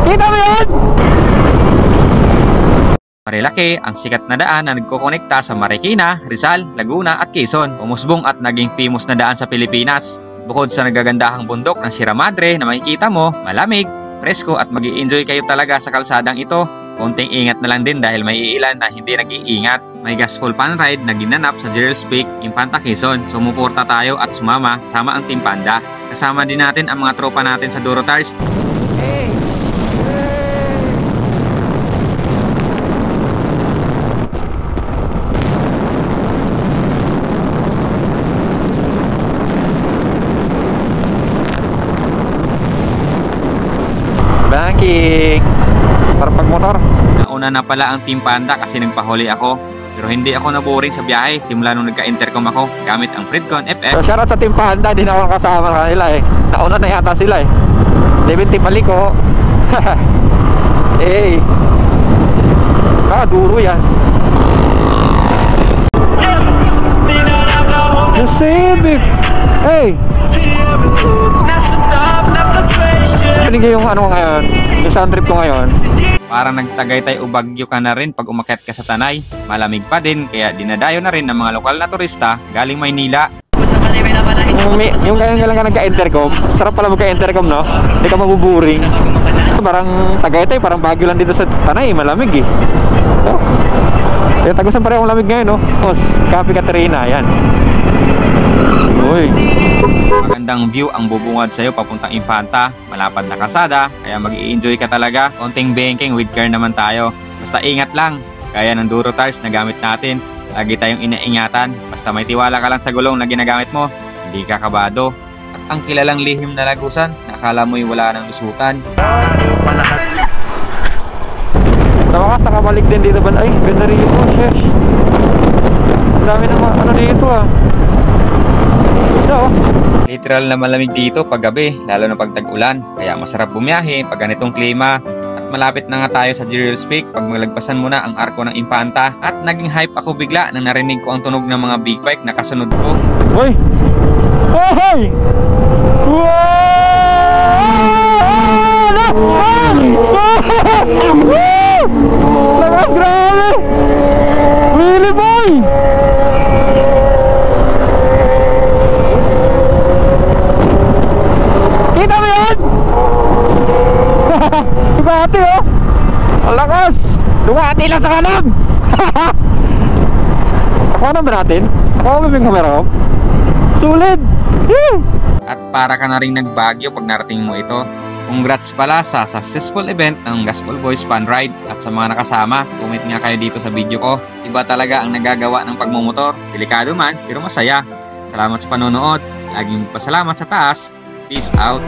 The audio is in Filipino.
Kita mo yun? Marilaki ang sikat na daan na nagkokonekta sa Marikina, Rizal, Laguna at Quezon. Umusbong at naging famous na daan sa Pilipinas. Bukod sa nagagandahang bundok ng Sierra Madre na makikita mo, malamig, presko at mag-i-enjoy kayo talaga sa kalsadang ito. Konting ingat na lang din dahil may iilan na hindi nag-iingat. May gaspol pan ride na ginanap sa Gerald's Peak, Infanta, Quezon. Sumuporta tayo at sumama sama ang Team Panda. Kasama din natin ang mga tropa natin sa Duro Tires. Banking! Para pagmotor. Nauna na pala ang Team Panda kasi nagpahuli ako. Pero hindi ako naboring sa biyahe simula nung nagka-intercom ako gamit ang Fredcon FF. So shoutout sa Team Panda, di na ako kasama kanila eh. Nauna na yata sila eh. David Tipaliko. Eh. Duro yan. Pacific. Hey. Pinig yung ano ngayon, yung sound trip ko ngayon. Parang nagtagaytay o Bagyo ka na rin pag umakyat ka sa Tanay. Malamig pa din kaya dinadayo na rin ng mga lokal na turista galing Maynila. Yung kaya lang ka nagka-intercom, sarap pala magka-intercom no? Hindi ka mabuburing. Parang Tagaytay, parang Bagyo lang dito sa Tanay, malamig eh. So, kaya tagusan pa rin ang lamig ngayon no? Cafe Caterina, yan. Uy. Magandang view ang bubungad sa'yo papuntang Infanta. Malapad na kalsada, kaya mag-i-enjoy ka talaga. Konting banking with care naman tayo. Basta ingat lang. Kaya ng Duro Tires na gamit natin. Lagi tayong inaingatan. Basta may tiwala ka lang sa gulong na ginagamit mo, hindi ka kabado. At ang kilalang lihim na lagusan, nakala mo'y wala nang lusutan. Sa wakas, nakabalik din dito ba? Ay, ganda rin yun. Oh, sheesh. Dami naman, ano dito ah. Literal na malamig dito pag gabi, lalo na pag tag-ulan. Kaya masarap bumiyahe pag ganitong klima. At malapit na nga tayo sa Gerald's Peak pag maglagpasan mo na ang arko ng Infanta. At naging hype ako bigla nang narinig ko ang tunog ng mga big bike na kasunod ko. Hoy! Hoy! Lakas, grabe! Willy boy! Kita mo yan? Ducati oh! Ang lakas! Ducati lang sa kalam! Ako na ba natin? Ako ba yung camera ko? Sulit! At para ka na rin nagbagyo pag narating mo ito. Congrats pala sa successful event ng Gaspol Boys Fun Ride. At sa mga nakasama, comment nga kayo dito sa video ko. Iba talaga ang nagagawa ng pagmumotor. Delikado man, pero masaya. Salamat sa panonood. Laging pasalamat sa taas. Peace out.